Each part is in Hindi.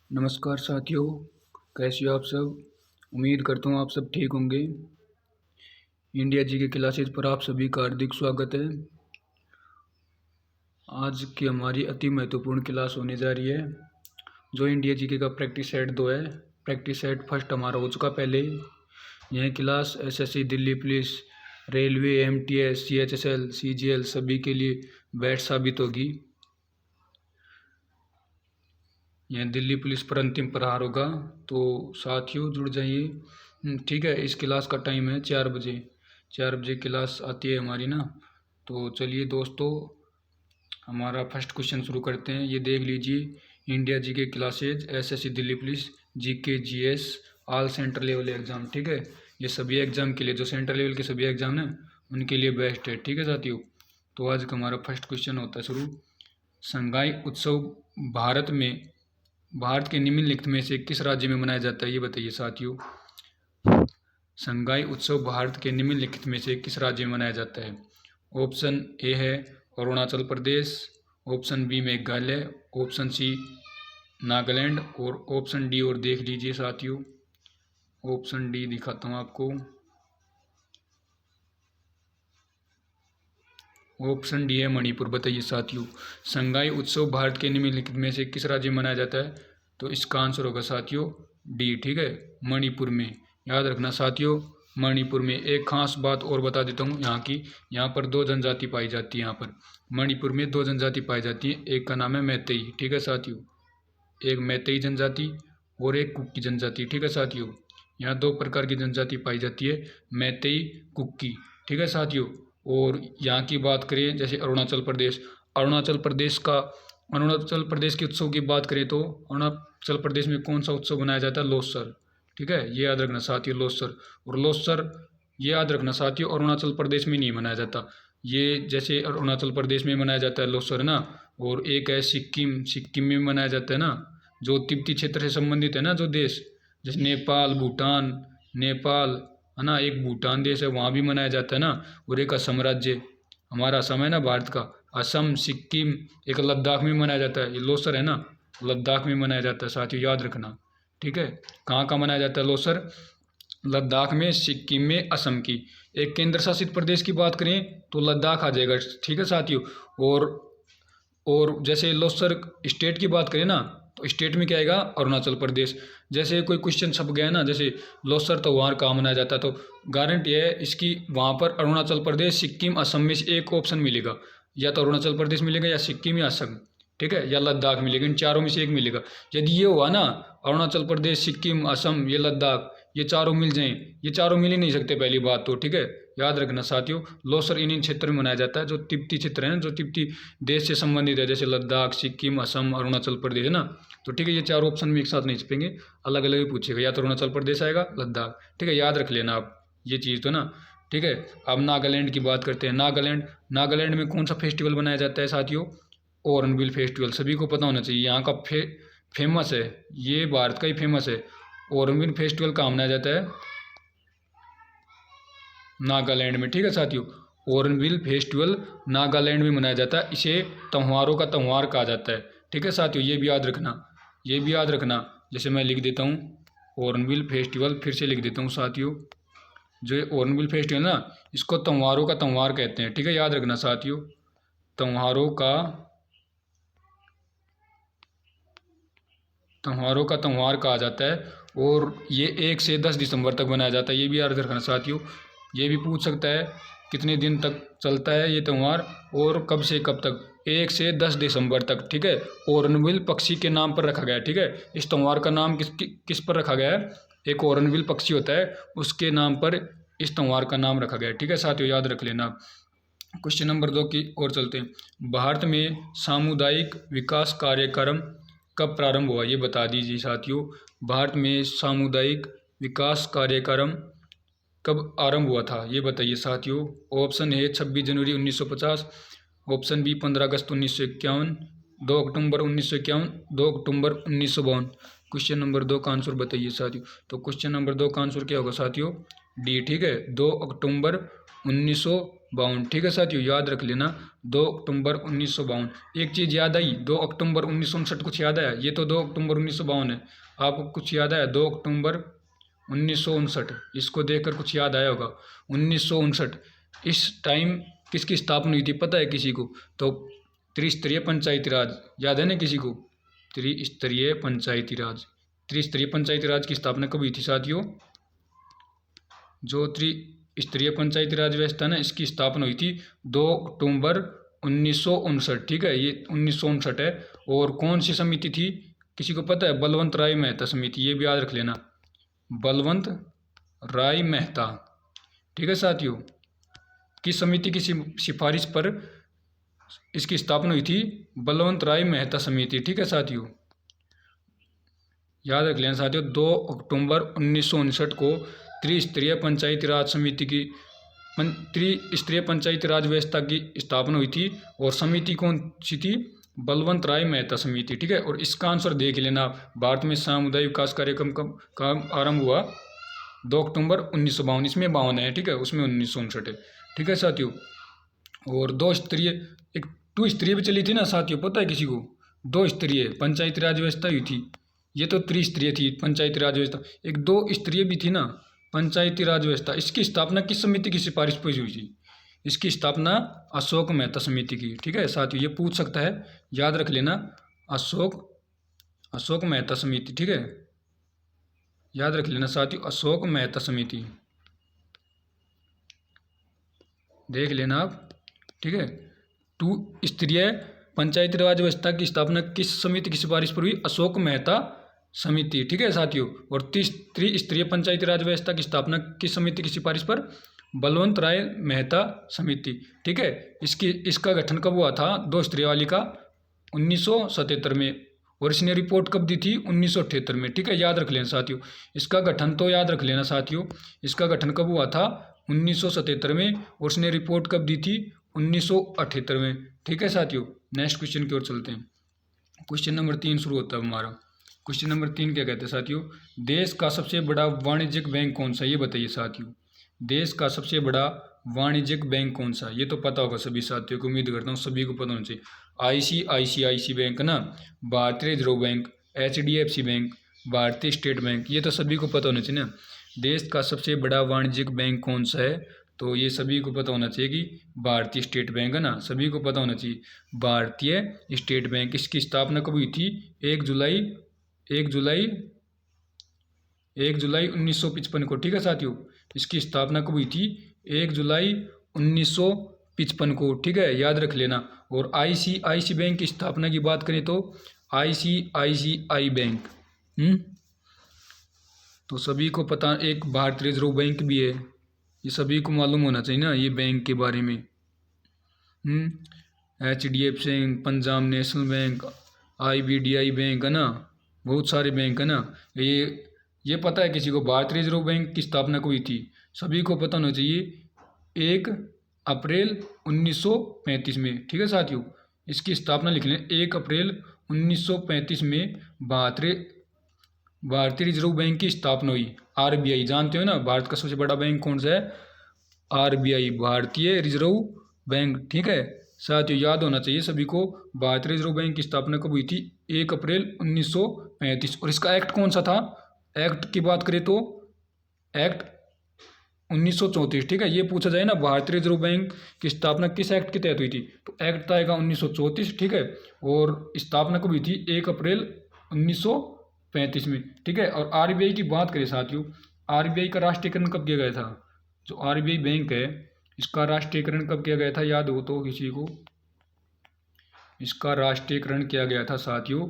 नमस्कार साथियों, कैसे हो आप सब। उम्मीद करता हूँ आप सब ठीक होंगे। इंडिया जी के क्लासेज पर आप सभी का हार्दिक स्वागत है। आज की हमारी अति महत्वपूर्ण क्लास होने जा रही है जो इंडिया जी के का प्रैक्टिस सेट 2 है। प्रैक्टिस सेट फर्स्ट हमारा हो चुका पहले। यह class SSC Delhi police, railway, MTS, CHSL, CGL सभी के लिए बेस्ट साबित होगी। यह दिल्ली पुलिस पर अंतिम प्रहार होगा, तो साथियों जुड़ जाइए। ठीक है, इस क्लास का टाइम है 4 बजे। 4 बजे क्लास आती है हमारी ना। तो चलिए दोस्तों, हमारा फर्स्ट क्वेश्चन शुरू करते हैं। ये देख लीजिए, इंडिया जी के classes SSC Delhi police, GK, GS, all centre level exam. ठीक है, ये सभी एग्ज़ाम के लिए, जो सेंटर लेवल के सभी एग्ज़ाम हैं उनके लिए बेस्ट है। ठीक है साथियों, तो आज का हमारा फर्स्ट क्वेश्चन होता है शुरू। संगाई उत्सव भारत के निम्नलिखित में से किस राज्य में मनाया जाता है, ये बताइए साथियों। संगाई उत्सव भारत के निम्नलिखित में से किस राज्य में मनाया जाता है। ऑप्शन ए है Arunachal Pradesh, option B Meghalaya, option C Nagaland और ऑप्शन डी। और देख लीजिए साथियों, ऑप्शन डी दिखाता हूँ आपको। ऑप्शन डी है मणिपुर। बताइए साथियों, संगाई उत्सव भारत के निम्नलिखित में से किस राज्य में मनाया जाता है, तो इसका आंसर होगा साथियों डी। ठीक है, मणिपुर में। याद रखना साथियों, मणिपुर में। एक खास बात और बता देता हूँ यहाँ की, यहाँ पर 2 जनजाति पाई जाती है। यहाँ पर मणिपुर में 2 जनजाति पाई जाती है। एक का नाम है मैतेई। ठीक है साथियों, एक मैतेई जनजाति और एक कुक्की जनजाति। ठीक है साथियों, यहाँ 2 प्रकार की जनजाति पाई जाती है, मैतेई, कुक्की। ठीक है साथियों, और यहाँ की बात करें जैसे अरुणाचल प्रदेश, अरुणाचल प्रदेश के उत्सव की बात करें तो अरुणाचल प्रदेश में कौन सा उत्सव मनाया जाता है, लोसर। ठीक है, ये याद रखना साथियों, लोसर। और लोसर ये याद रखना साथियों, अरुणाचल प्रदेश में नहीं मनाया जाता। ये जैसे अरुणाचल प्रदेश में मनाया जाता है लोसर ना, और एक है सिक्किम में मनाया जाता है ना, जो तिब्बती क्षेत्र से संबंधित है ना, जो देश जैसे नेपाल, भूटान, नेपाल है ना, एक भूटान देश है वहाँ भी मनाया जाता है ना। और एक असम राज्य, हमारा असम है ना भारत का, असम, सिक्किम, एक लद्दाख में मनाया जाता है। ये लोसर है ना, लद्दाख में मनाया जाता है साथियों, याद रखना। ठीक है, कहाँ का मनाया जाता है लोसर, लद्दाख में, सिक्किम में, असम की। एक केंद्र शासित प्रदेश की बात करें तो लद्दाख आ जाएगा। ठीक है साथियों, और जैसे लोसर स्टेट की बात करें ना, तो स्टेट में क्या आएगा, अरुणाचल प्रदेश। जैसे कोई क्वेश्चन छप गया ना, जैसे लोसर त्योहार कहाँ मनाया जाता है, तो गारंटी है इसकी वहाँ पर अरुणाचल प्रदेश, सिक्किम, असम में से एक ऑप्शन मिलेगा। या तो अरुणाचल प्रदेश मिलेगा, या सिक्किम, या असम। ठीक है, या लद्दाख मिलेगा, इन चारों में से एक मिलेगा। यदि ये हुआ ना, अरुणाचल प्रदेश, सिक्किम, असम, ये लद्दाख, ये चारों मिल जाएं, ये चारों मिल ही नहीं सकते पहली बात तो। ठीक है, याद रखना साथियों, लोसर इन क्षेत्र में मनाया जाता है जो तिब्बती क्षेत्र है ना, जो तिब्बती देश से संबंधित है, जैसे लद्दाख, सिक्किम, असम, अरुणाचल प्रदेश है ना। तो ठीक है, ये चारों ऑप्शन में एक साथ नहीं छपेंगे, अलग अलग ही पूछेगा, या तो अरुणाचल प्रदेश आएगा, लद्दाख। ठीक है, याद रख लेना आप ये चीज़ तो ना। ठीक है, अब नागालैंड की बात करते हैं। नागालैंड में कौन सा फेस्टिवल मनाया जाता है साथियों, हॉर्नबिल फेस्टिवल। सभी को पता होना चाहिए, यहाँ का फेमस है, ये भारत का ही फेमस है। हॉर्नबिल फेस्टिवल कहाँ मनाया जाता है, नागालैंड में। ठीक है साथियों, हॉर्नबिल फेस्टिवल नागालैंड में मनाया जाता है, इसे त्योहारों का त्यौहार कहा जाता है। ठीक है साथियों, ये भी याद रखना, ये भी याद रखना। जैसे मैं लिख देता हूँ हॉर्नबिल फेस्टिवल, फिर से लिख देता हूँ साथियों, जो ये हॉर्नबिल फेस्टिवल ना, इसको त्योहारों का त्यौहार कहते हैं। ठीक है, याद रखना साथियों, त्योहारों का त्यौहार कहा जाता है। और ये 1 से 10 दिसंबर तक मनाया जाता है, ये भी याद रखना साथियों। ये भी पूछ सकता है कितने दिन तक चलता है ये त्यौहार, और कब से कब तक, 1 से 10 दिसंबर तक। ठीक है, हॉर्नबिल पक्षी के नाम पर रखा गया है। ठीक है, इस त्यौहार का नाम किस पर रखा गया है, एक हॉर्नबिल पक्षी होता है, उसके नाम पर इस त्यौहार का नाम रखा गया है। ठीक है साथियों, याद रख लेना। क्वेश्चन नंबर 2 की ओर चलते हैं। भारत में सामुदायिक विकास कार्यक्रम कब प्रारंभ हुआ, ये बता दीजिए साथियों। भारत में सामुदायिक विकास कार्यक्रम कब आरंभ हुआ था, ये बताइए साथियों। ऑप्शन ए 26 जनवरी 1950, ऑप्शन बी 15 अगस्त 1951, 2 अक्टूबर 1951, 2 अक्टूबर 1952। क्वेश्चन नंबर 2 का आंसर बताइए साथियों। तो क्वेश्चन नंबर 2 का आंसर क्या होगा साथियों, डी। ठीक है, 2 अक्टूबर 1952, ठीक है साथियों, याद रख लेना 2 अक्टूबर 1952। एक चीज़ याद आई, 2 अक्टूबर 1959 कुछ याद आया? ये तो 2 अक्टूबर 1952 है, आपको कुछ याद आया 2 अक्टूबर 1959? इसको देखकर कुछ याद आया होगा। 1959 इस टाइम किसकी स्थापना हुई थी पता है किसी को? तो त्रिस्तरीय पंचायती राज, याद है ना किसी को? त्रिस्तरीय पंचायती राज, त्रिस्तरीय पंचायती राज की स्थापना कब हुई थी साथियों? जो त्रिस्तरीय पंचायती राज व्यवस्था ना, इसकी स्थापना हुई थी 2 अक्टूबर 1959, ठीक है, ये 1959 है। और कौन सी समिति थी किसी को पता है? बलवंत राय मेहता समिति, ये भी याद रख लेना, बलवंत राय मेहता, ठीक है साथियों। किस समिति की सिफारिश पर इसकी स्थापना हुई थी? बलवंत राय मेहता समिति, ठीक है साथियों, याद रख लेना साथियों। 2 अक्टूबर 1959 को त्रिस्तरीय पंचायती राज समिति की त्रिस्तरीय पंचायती राज व्यवस्था की स्थापना हुई थी। और समिति कौन सी थी? बलवंत राय मेहता समिति, ठीक है। और इसका आंसर देख लेना, भारत में सामुदायिक विकास कार्यक्रम का आरंभ हुआ 2 अक्टूबर 1952, इसमें 52 है, ठीक है, उसमें 1959 है, ठीक है साथियों। और 2 स्तरीय, एक 2 स्तरीय भी चली थी ना साथियों, पता है किसी को? 2 स्तरीय पंचायती राज व्यवस्था हुई थी, ये तो त्रिस्तरीय थी पंचायती राज व्यवस्था, एक 2 स्तरीय भी थी ना पंचायती राज व्यवस्था। इसकी स्थापना किस समिति की सिफारिश पर हुई थी? इसकी स्थापना अशोक मेहता समिति की, ठीक है साथियों, ये पूछ सकता है, याद रख लेना, अशोक मेहता समिति, ठीक है, याद रख लेना साथियों, अशोक मेहता समिति, देख लेना आप, ठीक है। 2 स्तरीय पंचायती राज व्यवस्था की स्थापना किस समिति की सिफारिश पर हुई? अशोक मेहता समिति, ठीक है साथियों। और त्रिस्तरीय पंचायती राज व्यवस्था की स्थापना किस समिति की सिफारिश पर? बलवंत राय मेहता समिति, ठीक है। इसका गठन कब हुआ था 2 स्तरीय वाली का? 1977 में। और इसने रिपोर्ट कब दी थी? 1978 में, ठीक है, याद रख लेना साथियों। इसका गठन तो याद रख लेना साथियों, इसका गठन कब हुआ था? 1977 में। और उसने रिपोर्ट कब दी थी? 1978 में, ठीक है साथियों। नेक्स्ट क्वेश्चन की ओर चलते हैं। क्वेश्चन नंबर 3 शुरू होता है हमारा। क्वेश्चन नंबर 3 क्या कहते हैं साथियों? देश का सबसे बड़ा वाणिज्यिक बैंक कौन सा? ये बताइए साथियों, देश का सबसे बड़ा वाणिज्यिक बैंक कौन सा? ये तो पता होगा सभी साथियों को, उम्मीद करता हूँ सभी को पता होना चाहिए। ICICI बैंक ना, भारतीय रिजर्व बैंक, HDFC बैंक, भारतीय स्टेट बैंक, ये तो सभी को पता होना चाहिए ना। देश का सबसे बड़ा वाणिज्यिक बैंक कौन सा है? तो ये सभी को पता होना चाहिए कि भारतीय स्टेट बैंक है ना, सभी को पता होना चाहिए, भारतीय स्टेट बैंक। इसकी स्थापना कब हुई थी? 1 जुलाई 1955 को, ठीक है साथियों। इसकी स्थापना कब हुई थी? 1 जुलाई 1955 को, ठीक है, याद रख लेना। और ICICI बैंक की स्थापना की बात करें तो ICICI बैंक, तो सभी को पता, एक भारतीय रिजर्व बैंक भी है, ये सभी को मालूम होना चाहिए ना ये बैंक के बारे में। HDFC bank, Punjab national bank, IBDI bank है ना, बहुत सारे बैंक है ना। ये पता है किसी को? भारतीय रिजर्व बैंक की स्थापना हुई थी, सभी को पता होना चाहिए, 1 अप्रैल 1935 में, ठीक है साथियों। इसकी स्थापना लिख लें, 1 अप्रैल 1935 में भारतीय रिजर्व बैंक की स्थापना हुई। RBI जानते हो ना, भारत का सबसे बड़ा बैंक कौन सा है? RBI, भारतीय रिजर्व बैंक, ठीक है साथियों, याद होना चाहिए सभी को। भारतीय रिजर्व बैंक की स्थापना कब हुई थी? 1 अप्रैल 1935। और इसका एक्ट कौन सा था? एक्ट की बात करें तो एक्ट 1934, ठीक है। ये पूछा जाए ना भारतीय रिजर्व बैंक की स्थापना किस एक्ट के तहत हुई थी, तो एक्ट आएगा 1934, ठीक है। और स्थापना कब हुई थी? 1 अप्रैल 1935 में, ठीक है। और RBI की बात करें साथियों, RBI का राष्ट्रीयकरण कब किया गया था? जो RBI बैंक है, इसका राष्ट्रीयकरण कब किया गया था? याद हो तो किसी को? इसका राष्ट्रीयकरण किया गया था साथियों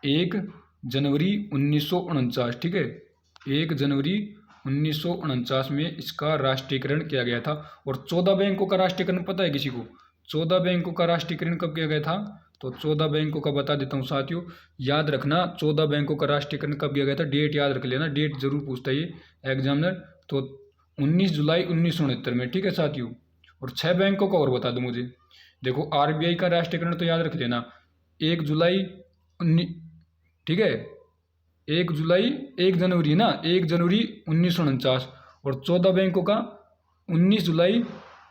1 जनवरी 1949, ठीक है, 1 जनवरी 1949 में इसका राष्ट्रीयकरण किया गया था। और 14 बैंकों का राष्ट्रीयकरण पता है किसी को? 14 बैंकों का राष्ट्रीयकरण कब किया गया था? तो 14 बैंकों का बता देता हूँ साथियों, याद रखना 14 बैंकों का राष्ट्रीयकरण कब किया गया था, डेट याद रख लेना, डेट जरूर पूछता है ये एग्जामिनर। तो 19 जुलाई 1969 में, ठीक है साथियों। और 6 बैंकों का और बता दो मुझे। देखो RBI का राष्ट्रीयकरण तो याद रख लेना 1 जुलाई, ठीक है, 1 जनवरी ना, 1 जनवरी 1949। और 14 बैंकों का 19 जुलाई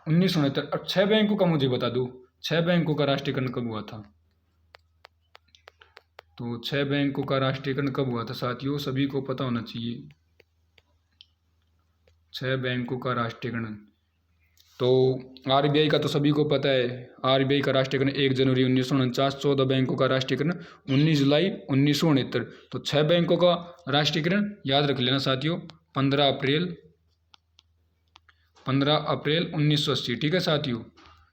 1969। अब 6 बैंकों का मुझे बता दो, 6 बैंकों का राष्ट्रीयकरण कब हुआ था। तो 6 बैंकों का राष्ट्रीयकरण कब हुआ था साथियों, सभी को पता होना चाहिए। 6 बैंकों का राष्ट्रीयकरण, तो आरबीआई का तो सभी को पता है, आरबीआई का राष्ट्रीयकरण 1 जनवरी 1949। 14 बैंकों का राष्ट्रीयकरण 19 जुलाई 1969। तो 6 बैंकों का राष्ट्रीयकरण याद रख लेना साथियों, 15 अप्रैल 1980। ठीक है साथियों,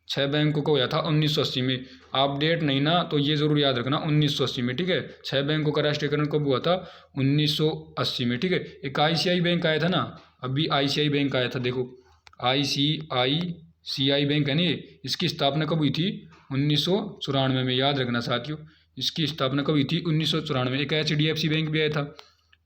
6 बैंकों को हुआ था 1980 में। आप डेट नहीं ना तो ये जरूर याद रखना 1980 में। ठीक है, 6 बैंकों का राष्ट्रीयकरण कब हुआ था, 1980 में। ठीक है, एक आईसीआई बैंक आया था ना, अभी आईसीआई बैंक आया था, देखो आईसीआई बैंक है ना, इसकी स्थापना कब हुई थी, 1994 में। याद रखना साथियों, इसकी स्थापना कब हुई थी, 1994। एक एचडीएफसी बैंक भी आया था,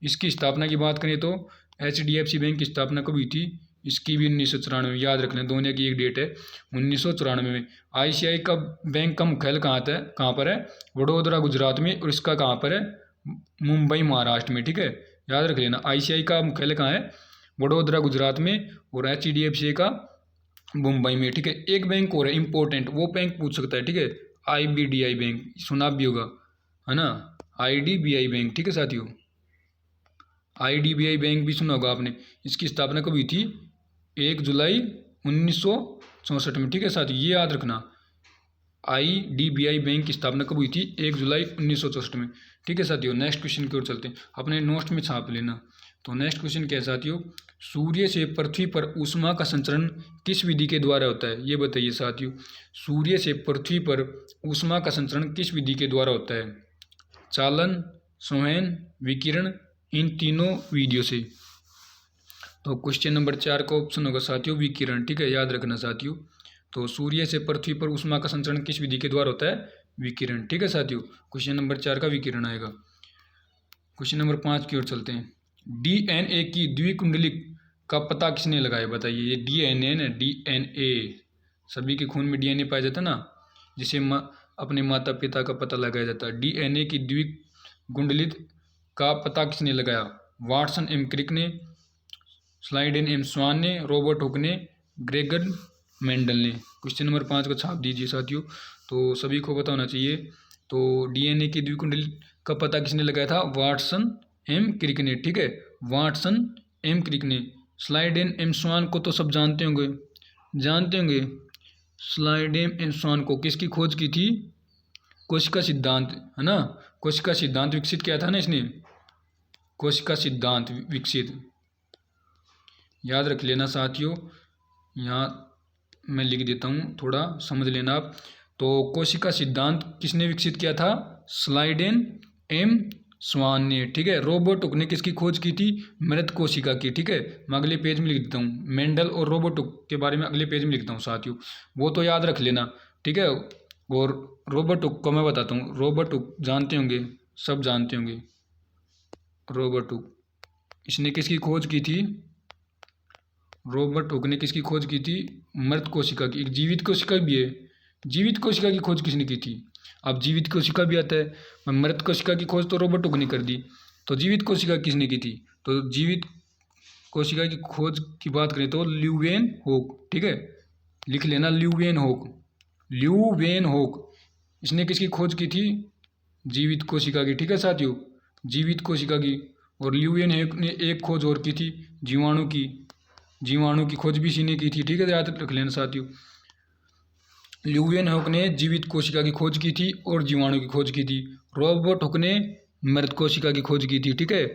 इसकी स्थापना की बात करें तो एचडीएफसी बैंक की स्थापना कब हुई थी, इसकी भी 1994 में। याद रखना, दोनों की एक डेट है 1994 में। आईसीआई का बैंक का मुख्यालय कहाँ पर है, वडोदरा गुजरात में, और इसका कहाँ पर है, मुंबई महाराष्ट्र में। ठीक है, याद रख लेना, आईसीआई का मुख्यालय कहाँ है, वडोदरा गुजरात में, और एचडीएफसी का मुंबई में। ठीक है, एक बैंक और है इंपॉर्टेंट, वो बैंक पूछ सकता है। ठीक है, आईबीडीआई बैंक, सुना भी होगा है ना, आईडीबीआई बैंक। ठीक है साथियों, आईडीबीआई बैंक भी सुना होगा आपने। इसकी स्थापना कब हुई थी, 1 जुलाई 1964 में। ठीक है साथियों, ये याद रखना, आईडीबीआई बैंक की स्थापना कब हुई थी, 1 जुलाई 1964 में। ठीक है साथियों, नेक्स्ट क्वेश्चन की ओर चलते हैं, अपने नोट्स में छाप लेना। तो नेक्स्ट क्वेश्चन क्या है साथियों, सूर्य से पृथ्वी पर ऊष्मा का संचरण किस विधि के द्वारा होता है, ये बताइए साथियों। सूर्य से पृथ्वी पर ऊष्मा का संचरण किस विधि के द्वारा होता है, चालन, संवहन, विकिरण, इन तीनों विधियों से। तो क्वेश्चन नंबर 4 का ऑप्शन होगा साथियों विकिरण। ठीक है, याद रखना साथियों, तो सूर्य से पृथ्वी पर ऊष्मा का संचरण किस विधि के द्वारा होता है, विकिरण। ठीक है साथियों, क्वेश्चन नंबर 4 का विकिरण आएगा। क्वेश्चन नंबर 5 की ओर चलते हैं, डीएनए की द्विकुंडलिक का पता किसने लगाया, बताइए। ये डीएनए ना, डीएनए, सभी के खून में डीएनए पाया जाता है ना, जिसे अपने माता पिता का पता लगाया जाता है। डीएनए की द्विकुंडलित का पता किसने लगाया, वाटसन एम क्रिक ने, स्लाइडेन एम स्वान ने, रॉबर्ट हुक ने, ग्रेगर मेंडल ने। क्वेश्चन नंबर 5 को छाप दीजिए साथियों, तो सभी को पता होना चाहिए। तो डीएनए की द्विकुंडलित का पता किसने लगाया था, वाटसन एम क्रिक ने। ठीक है, वाटसन एम क्रिक ने। स्लाइडेन एम स्वान को तो सब जानते होंगे। स्लाइडेन एम स्वान को किसकी खोज की थी, कोशिका सिद्धांत है ना, कोशिका सिद्धांत विकसित किया था ना इसने, कोशिका सिद्धांत विकसित, याद रख लेना साथियों। यहाँ मैं लिख देता हूँ, थोड़ा समझ लेना आप। तो कोशिका सिद्धांत किसने विकसित किया था, स्लाइडेन एम स्वान ने। ठीक है, रॉबर्ट हुक ने किसकी खोज की थी, मृत कोशिका की। ठीक है, मैं अगले पेज में लिख देता हूँ, मेंडल और रॉबर्ट हुक के बारे में अगले पेज में लिखता हूँ साथियों, वो तो याद रख लेना। ठीक है, और रॉबर्ट हुक को मैं बताता हूँ, रॉबर्ट हुक जानते होंगे, सब जानते होंगे। रॉबर्ट हुक, इसने किसकी खोज की थी, रॉबर्ट हुक ने किसकी खोज की थी, मृत कोशिका की। एक जीवित कोशिका भी है, जीवित कोशिका की खोज किसने की थी, अब जीवित कोशिका भी आता है, मृत कोशिका की खोज तो रॉबर्ट हुक ने कर दी, तो जीवित कोशिका किसने की थी, तो जीवित कोशिका की खोज की बात करें तो ल्यूवेनहोक। ठीक है, लिख लेना ल्यूवेनहोक, ल्यूवेनहोक, इसने किसकी खोज की थी, जीवित कोशिका की। ठीक है साथियों, जीवित कोशिका की। और ल्यूवेनहोक ने एक खोज और की थी, जीवाणु की, जीवाणु की खोज भी इसी ने की थी। ठीक है, याद रख लेना साथियों, ल्यूवेनहोक ने जीवित कोशिका की खोज की थी और जीवाणु की खोज की थी, रॉबर्ट हुक ने मृत कोशिका की खोज की थी। ठीक है,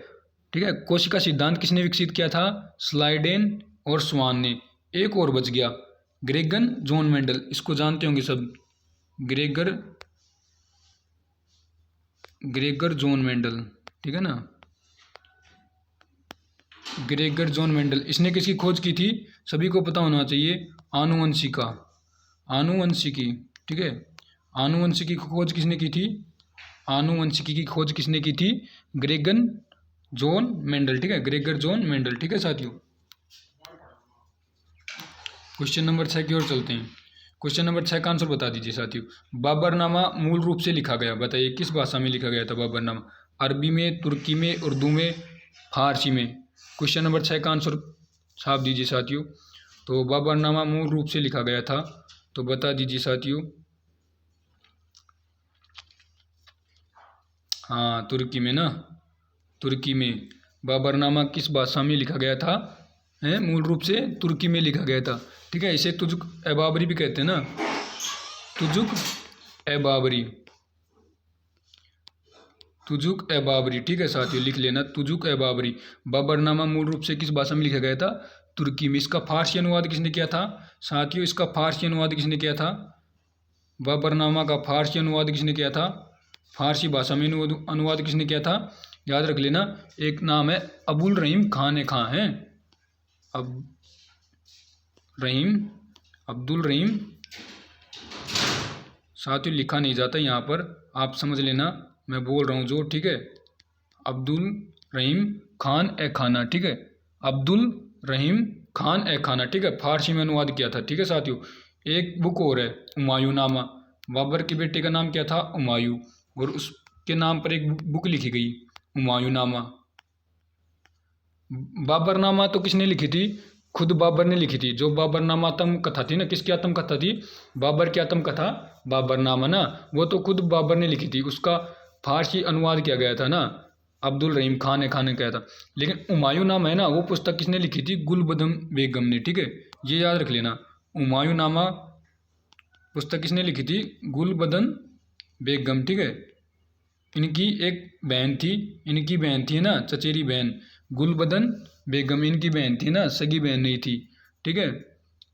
कोशिका सिद्धांत किसने विकसित किया था, स्लाइडेन और स्वान ने। एक और बच गया, ग्रेगर जॉन मेंडल, इसको जानते होंगे सब, ग्रेगर जॉन मेंडल। ठीक है ना, ग्रेगर जॉन मेंडल, इसने किसकी खोज की थी, सभी को पता होना चाहिए, आनुवंशिकी। ठीक है, आनुवंशिकी की खोज किसने की थी, आनुवंशिकी की खोज किसने की थी, ग्रेगर जॉन मेंडल। ठीक है, ग्रेगर जॉन मेंडल। ठीक है साथियों, क्वेश्चन नंबर 6 की ओर चलते हैं। क्वेश्चन नंबर 6 का आंसर बता दीजिए साथियों। बाबरनामा मूल रूप से लिखा गया, बताइए किस भाषा में लिखा गया था बाबरनामा, अरबी में, तुर्की में, उर्दू में, फारसी में। क्वेश्चन नंबर 6 का आंसर छाप दीजिए साथियों। तो बाबरनामा मूल रूप से लिखा गया था, तो बता दीजिए साथियों। हाँ, तुर्की में ना, तुर्की में बाबरनामा किस भाषा में लिखा गया था? है मूल रूप से तुर्की में लिखा गया था। ठीक है, इसे तुजुक ए बाबरी भी कहते हैं ना, तुजुक ए बाबरी, तुजुक ए बाबरी। ठीक है साथियों, लिख लेना तुजुक ए बाबरी। बाबरनामा मूल रूप से किस भाषा में लिखा गया था? तुर्की में। इसका फारसी अनुवाद किसने किया था साथियों? इसका फारसी अनुवाद किसने किया था? बाबरनामा का फारसी अनुवाद किसने किया था? फारसी भाषा में अनुवाद किसने किया था? याद रख लेना, एक नाम है अबुल रहीम खान खां है, अब रहीम, अब्दुल रहीम। साथियों लिखा नहीं जाता यहाँ पर, आप समझ लेना, मैं बोल रहा हूँ जो। ठीक है, अब्दुल रहीम खान ए खाना। ठीक है, अब्दुल रहीम खान ए खाना। ठीक है, फारसी में अनुवाद किया था। ठीक है साथियों, एक बुक और है हुमायूं नामा। बाबर के बेटे का नाम क्या था? हुमायूं, और उसके नाम पर एक बुक लिखी गई हुमायूं नामा। बाबरनामा तो किसने लिखी थी? खुद बाबर ने लिखी थी। जो बाबरनामा आत्मकथा थी ना, किसकी आत्मकथा थी? बाबर की आत्मकथा बाबरनामा ना, वो तो खुद बाबर ने लिखी थी। उसका फारसी अनुवाद किया गया था ना, अब्दुल रहीम खान ने किया था। लेकिन हुमायूं नामा है ना, वो पुस्तक किसने लिखी थी? गुलबदन बेगम ने। ठीक है, ये याद रख लेना, हुमायूं नामा पुस्तक किसने लिखी थी? गुलबदन बेगम। ठीक है, इनकी एक बहन थी, इनकी बहन थी ना, चचेरी बहन गुलबदन बेगम, इनकी बहन थी ना, सगी बहन नहीं थी। ठीक है,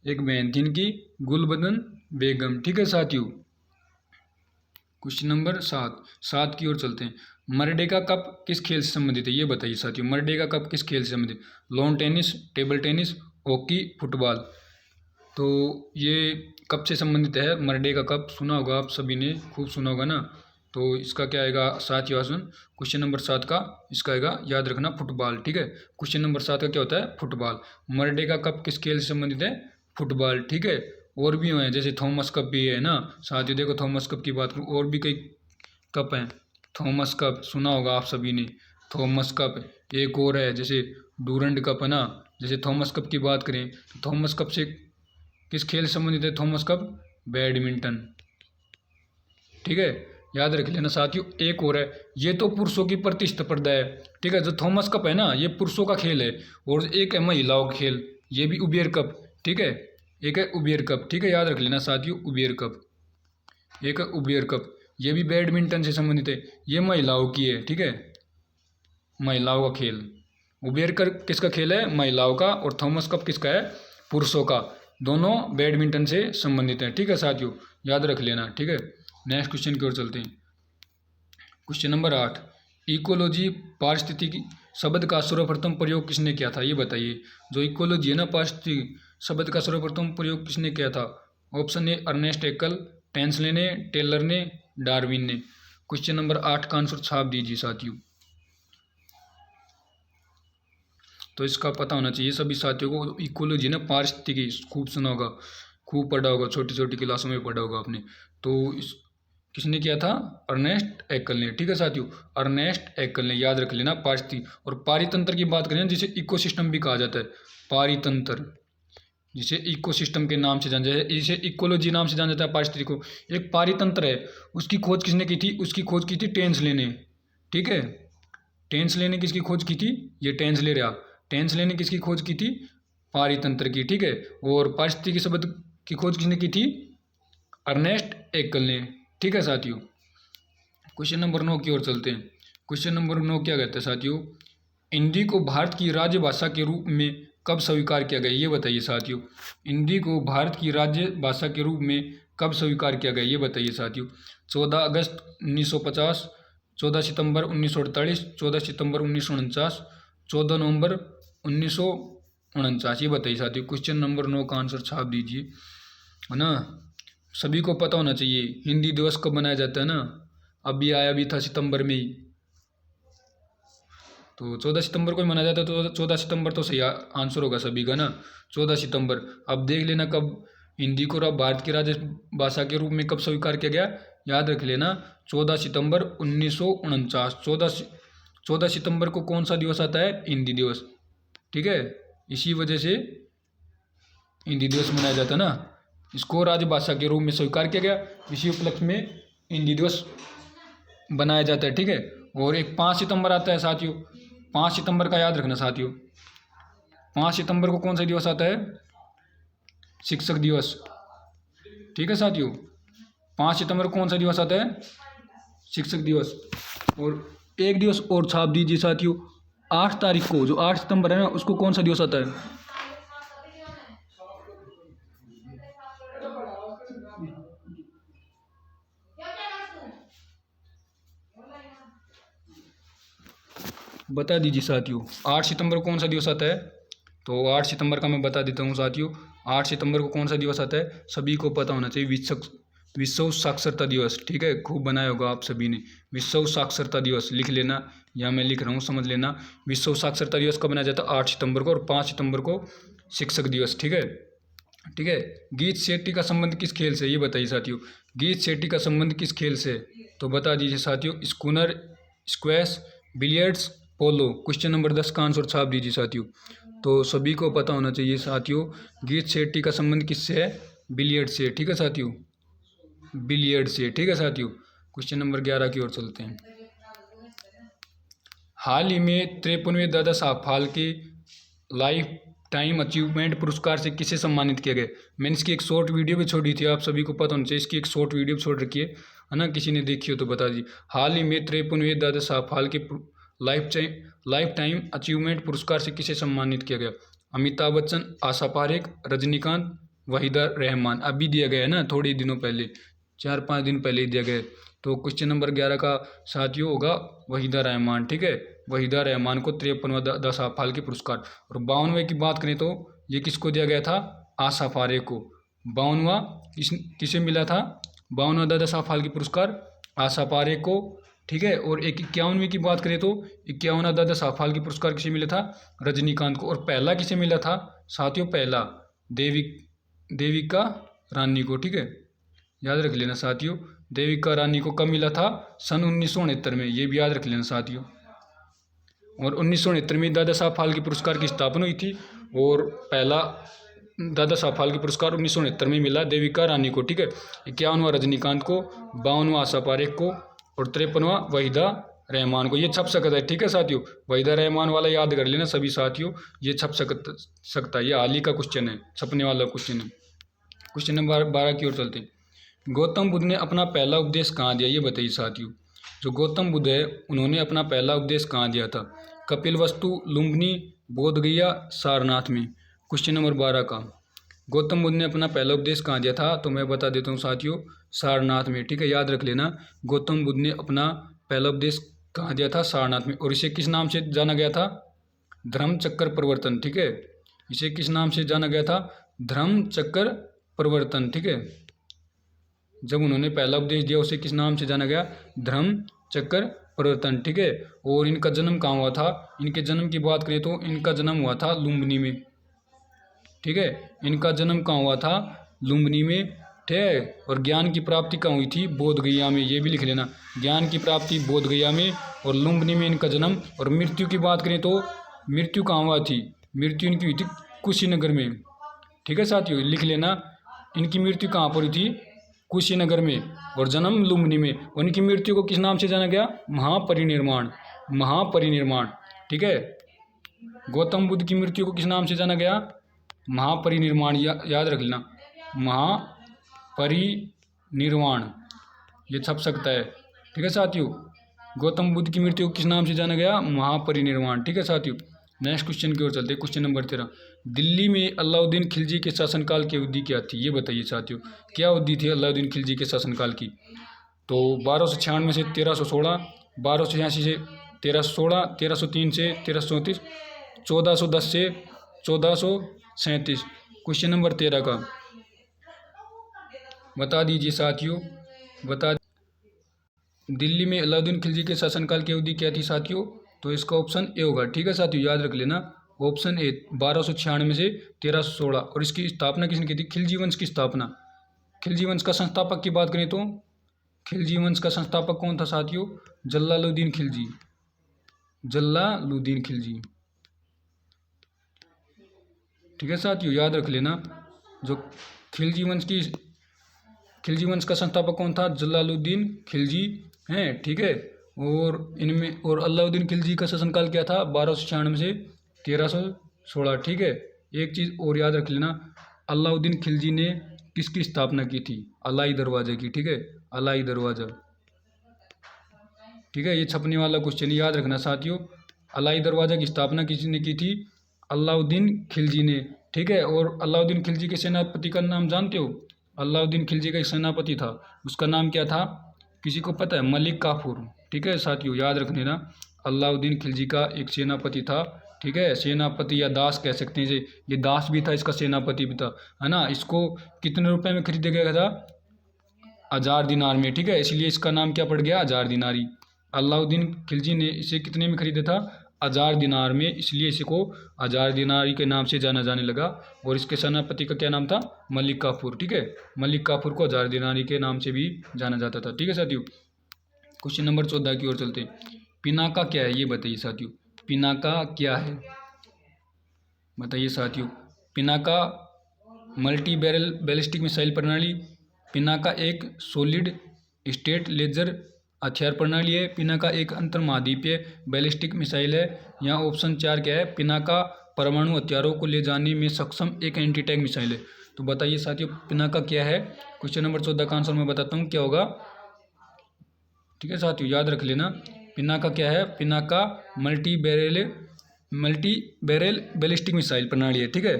एक बहन थी इनकी गुलबदन बेगम। ठीक है साथियों, क्वेश्चन नंबर 7 की ओर चलते हैं। मर्डेका कप किस खेल से संबंधित है? ये बताइए साथियों, मर्डेका कप किस खेल से संबंधित? Lawn tennis, table tennis, hockey, football. तो ये कब से संबंधित है? मर्डेका कप सुना होगा आप सभी ने, खूब सुना होगा ना। तो इसका क्या आएगा साथियों? आंसर क्वेश्चन नंबर 7 का इसका आएगा, याद रखना, फुटबॉल। ठीक है, क्वेश्चन नंबर 7 का क्या होता है? फुटबॉल। मर्डेका कप किस खेल से संबंधित है? फुटबॉल। ठीक है, और भी हैं, जैसे थॉमस कप भी है ना साथियों। देखो थॉमस कप की बात करूँ, और भी कई कप हैं। थॉमस कप सुना होगा आप सभी ने, थॉमस कप। एक और है जैसे डूरंड कप है ना। जैसे थॉमस कप की बात करें तो थॉमस कप से किस खेल से संबंधित है? Thomas cup badminton. ठीक है, याद रख लेना साथियों। एक और है, ये तो पुरुषों की प्रतिस्पर्धा है। ठीक है, जो थॉमस कप है ना, ये पुरुषों का खेल है, और एक है महिलाओं का खेल, ये भी उबेर कप। ठीक है, एक है उबेर कप। ठीक है, याद रख लेना साथियों, उबेर कप, एक है उबेर कप, ये भी बैडमिंटन से संबंधित है, ये महिलाओं की है। ठीक है, महिलाओं का खेल। उबेर कप किसका खेल है? महिलाओं का। और थॉमस कप किसका है? पुरुषों का। दोनों बैडमिंटन से संबंधित हैं। ठीक है साथियों, याद रख लेना। ठीक है, नेक्स्ट क्वेश्चन की ओर चलते हैं। क्वेश्चन नंबर 8, इकोलॉजी पारिस्थितिकी शब्द का सर्वप्रथम प्रयोग किसने किया था? ये बताइए। जो इकोलॉजी है ना, पारिस्थितिकी शब्द का सर्वप्रथम प्रयोग किसने किया था? ऑप्शन ए अर्नेस्ट हैक्कल, टेंसले ने, टेलर ने, डार्विन ने। क्वेश्चन नंबर 8 का आंसर छाप दीजिए साथियों। तो इसका पता होना चाहिए सभी साथियों को। इकोलॉजी ना, पारिस्थितिकी खूब सुना होगा, खूब पढ़ा होगा, छोटी छोटी क्लासों में पढ़ा होगा आपने। तो इस किसने किया था? अर्नेस्ट हैक्कल ने। ठीक है साथियों, अर्नेस्ट हैक्कल ने, याद रख लेना पारिस्थितिकी। और पारितंत्र की बात करें जिसे इकोसिस्टम भी कहा जाता है, पारितंत्र, जिसे इकोसिस्टम के नाम से जाना जाता है, इसे इकोलॉजी नाम से जाना जाता है पारिस्थितिकी को। एक पारितंत्र है, उसकी खोज किसने की थी? उसकी खोज की थी टेंसले ने। ठीक है, टेंसले ने किसकी खोज की थी? ये टेंसले रहा। टेंसले ने किसकी खोज की थी? पारितंत्र की। ठीक है, और पारिस्थितिकी शब्द की खोज किसने की थी? अर्नेस्ट हैक्कल ने। ठीक है साथियों, क्वेश्चन नंबर 9 की ओर चलते हैं। क्वेश्चन नंबर 9 क्या कहता है साथियों? हिंदी को भारत की राज्य भाषा के रूप में कब स्वीकार किया गया? ये बताइए साथियों। हिंदी को भारत की राज्य भाषा के रूप में कब स्वीकार किया गया? ये बताइए साथियों। 14 अगस्त 1950, 14 सितंबर 1948, 14 सितंबर 1949, 14 नवंबर 1949। ये बताइए साथियों। क्वेश्चन नंबर 9 का आंसर छाप दीजिए, है ना। सभी को पता होना चाहिए हिंदी दिवस कब मनाया जाता है ना। अभी आया भी था सितंबर में ही, तो 14 सितंबर को ही मनाया जाता है। तो 14 सितंबर तो सही आंसर होगा सभी का ना, 14 सितंबर। अब देख लेना कब हिंदी को भारत की राज्य भाषा के रूप में कब स्वीकार किया गया, याद रख लेना, 14 सितंबर 1949। 14 सितंबर को कौन सा दिवस आता है? हिंदी दिवस। ठीक है, इसी वजह से हिंदी दिवस मनाया जाता ना, इसको राजभाषा के रूप में स्वीकार किया गया। इसी उपलक्ष्य में हिंदी दिवस बनाया जाता है, ठीक है। और एक 5 सितंबर आता है साथियों, 5 सितंबर का याद रखना साथियों। 5 सितंबर को कौन सा दिवस आता है? शिक्षक दिवस, ठीक है साथियों। 5 सितंबर को कौन सा दिवस आता है? शिक्षक दिवस। और एक दिवस और छाप दीजिए साथियों, 8 तारीख को, जो 8 सितंबर है ना, उसको कौन सा दिवस आता है? बता दीजिए साथियों, 8 सितंबर को कौन सा दिवस आता है? तो 8 सितंबर का मैं बता देता हूँ साथियों। 8 सितंबर को कौन सा दिवस आता है? सभी को पता होना चाहिए, विश्व साक्षरता दिवस, ठीक है। खूब बनाया होगा आप सभी ने। विश्व साक्षरता दिवस लिख लेना, या मैं लिख रहा हूँ समझ लेना। विश्व साक्षरता दिवस कब मनाया जाता है? 8 सितंबर को। और 5 सितंबर को शिक्षक दिवस, ठीक है। ठीक है। गीत शेट्टी का संबंध किस खेल से, ये बताइए साथियों। गीत शेट्टी का संबंध किस खेल से? तो बता दीजिए साथियों, स्कूनर, स्क्वैश, बिलियर्ड्स, पोलो। क्वेश्चन नंबर 10 का आंसर छाप दीजिए साथियों। तो सभी को पता होना चाहिए साथियों, गीत शेट्टी का संबंध किससे है? बिलियर्ड से, ठीक है साथियों, बिलियर्ड से, ठीक है साथियों। क्वेश्चन नंबर 11 की ओर चलते हैं। हाल ही में 53वें Dada Saheb Phalke life time achievement पुरस्कार से किसे सम्मानित किया गया? मैंने इसकी एक शॉर्ट वीडियो भी छोड़ी थी, आप सभी को पता होना चाहिए। इसकी एक शॉर्ट वीडियो भी छोड़ रखी है ना, किसी ने देखी हो तो बता दीजिए। हाल ही में 53वें Dada Saheb Phalke life time achievement पुरस्कार से किसे सम्मानित किया गया? अमिताभ बच्चन, आशा पारेख, रजनीकांत, वहीदा रहमान। अभी दिया गया है ना, थोड़े दिनों पहले, 4-5 दिन पहले ही दिया गया है। तो क्वेश्चन नंबर 11 का साथियों होगा वहीदा रहमान, ठीक है। वहीदा रहमान को 53वां दादा साहब फाल्के पुरस्कार। और 52वें की बात करें तो ये किसको दिया गया था? आशा पारेख को। 52वां किसे मिला था? 52वां दादा साहब फाल्के पुरस्कार आशा पारेख को, ठीक है। और एक 51वीं की बात करें तो 51वां दादा साहब फाल्के पुरस्कार किसे मिला था? रजनीकांत को। और पहला किसे मिला था साथियों? पहला देविका रानी को, ठीक है। याद रख लेना साथियों, देविका रानी को कब मिला था? सन 1969 में, ये भी याद रख लेना साथियों। और 1969 में दादा साहब फाल्के पुरस्कार की स्थापना हुई थी। और पहला दादा साहब फाल्के पुरस्कार 1969 में मिला देविका रानी को, ठीक है। 51वां रजनीकांत को, 52वां आशा पारेख को, और 53वां वहीदा रहमान को। ये छप सकता है, ठीक है साथियों। वहीदा रहमान वाला याद कर लेना सभी साथियों, ये छप सकता है। ये हाल ही का क्वेश्चन है, छपने वाला क्वेश्चन है। क्वेश्चन नंबर 12 की ओर चलते हैं। गौतम बुद्ध ने अपना पहला उपदेश कहाँ दिया, ये बताइए साथियों। जो गौतम बुद्ध है, उन्होंने अपना पहला उपदेश कहाँ दिया था? कपिलवस्तु, लुम्बिनी, बोधगया, सारनाथ में। क्वेश्चन नंबर 12 का, गौतम बुद्ध ने अपना पहला उपदेश कहाँ दिया था? तो मैं बता देता हूँ साथियों, सारनाथ में, ठीक है। याद रख लेना, गौतम बुद्ध ने अपना पहला उपदेश कहाँ दिया था? सारनाथ में। और इसे किस नाम से जाना गया था? धर्म चक्र प्रवर्तन, ठीक है। इसे किस नाम से जाना गया था? धर्म चक्र प्रवर्तन, ठीक है। जब उन्होंने पहला उपदेश दिया, उसे किस नाम से जाना गया? धर्म चक्र प्रवर्तन, ठीक है। और इनका जन्म कहाँ हुआ था? इनके जन्म की बात करें तो इनका जन्म हुआ था लुम्बिनी में, ठीक है। इनका जन्म कहाँ हुआ था? लुम्बिनी में, ठीक है। और ज्ञान की प्राप्ति कहाँ हुई थी? बोधगया में, ये भी लिख लेना। ज्ञान की प्राप्ति बोधगया में और लुम्बिनी में इनका जन्म। और मृत्यु की बात करें तो मृत्यु कहाँ हुआ थी? मृत्यु इनकी हुई थी कुशीनगर में, ठीक है साथियों, लिख लेना। इनकी मृत्यु कहाँ पर हुई थी? कुशीनगर में। और जन्म लुम्बिनी में। और इनकी मृत्यु को किस नाम से जाना गया? महापरिनिर्वाण, महापरिनिर्वाण, ठीक है। गौतम बुद्ध की मृत्यु को किस नाम से जाना गया? महापरिनिर्वाण, याद रख लेना, महापरिनिर्वाण, ये छप सकता है, ठीक है साथियों। गौतम बुद्ध की मृत्यु को किस नाम से जाना गया? महापरिनिर्वाण, ठीक है साथियों। नेक्स्ट क्वेश्चन की ओर चलते हैं। क्वेश्चन नंबर 13, दिल्ली में अलाउद्दीन खिलजी के शासनकाल की अवधि क्या थी, ये बताइए साथियों। क्या अवधि थी अलाउद्दीन खिलजी के शासनकाल की? तो 1296 से 1316, 1286 से 1316, 1303 से 1334, 1410 से 1437। क्वेश्चन नंबर 13 का बता दीजिए साथियों, बता। दिल्ली में अलाउद्दीन खिलजी के शासनकाल की अवधि क्या थी साथियों? तो इसका ऑप्शन ए होगा, ठीक है साथियों, याद रख लेना। ऑप्शन ए, 1296 से 1316। और इसकी स्थापना किसने की थी? खिलजी वंश की स्थापना। खिलजी वंश का संस्थापक की बात करें तो खिलजी वंश का संस्थापक कौन था साथियों? जलालुद्दीन खिलजी, जलालुद्दीन खिलजी, ठीक है साथियों, याद रख लेना। जो खिलजी वंश का संस्थापक कौन था? जलालुद्दीन खिलजी हैं, ठीक है। और अलाउद्दीन खिलजी का शासनकाल क्या था? 1296 से 1316, ठीक है। एक चीज़ और याद रख लेना, अलाउद्दीन खिलजी ने किसकी स्थापना की थी? अलाई दरवाजे की, ठीक है, अलाई दरवाजा, ठीक है। ये छपने वाला क्वेश्चन याद रखना साथियों। अलाई दरवाजा की स्थापना किसने की थी? अलाउद्दीन खिलजी ने, ठीक है। और अलाउद्दीन खिलजी के सेनापति का नाम जानते हो? अलाउद्दीन खिलजी का एक सेनापति था, उसका नाम क्या था? किसी को पता है? मलिक काफूर, ठीक है साथियों, याद रख लेना। अलाउद्दीन खिलजी का एक सेनापति था, ठीक है। सेनापति या दास कह सकते हैं, ये दास भी था, इसका सेनापति भी था, है ना। इसको कितने रुपए में खरीदा गया था? 1000 दिनार में, ठीक है। इसलिए इसका नाम क्या पड़ गया? 1000 दिनारी। अलाउद्दीन खिलजी ने इसे कितने में खरीदा था? 1000 दिनार में, इसलिए इसको 1000 दिनारी के नाम से जाना जाने लगा। और इसके सेनापति का क्या नाम था? मलिक काफूर, ठीक है। मलिक काफूर को 1000 दिनारी के नाम से भी जाना जाता था, ठीक है साथियों। क्वेश्चन नंबर 14 की ओर चलते हैं। पिनाका क्या है, ये बताइए साथियों। पिनाका क्या है, बताइए साथियों। Pinaka multi barrel ballistic missile प्रणाली। पिनाका एक सॉलिड स्टेट लेजर हथियार प्रणाली है। पिनाका एक अंतर्महाद्वीपीय बैलिस्टिक मिसाइल है। यहाँ ऑप्शन 4 क्या है? पिनाका परमाणु हथियारों को ले जाने में सक्षम एक एंटी टैंक मिसाइल है। तो बताइए साथियों, पिनाका क्या है? क्वेश्चन नंबर 14 का आंसर मैं बताता हूँ क्या होगा, ठीक है साथियों, याद रख लेना। पिनाका क्या है? Pinaka multi barrel ballistic missile प्रणाली है, ठीक है।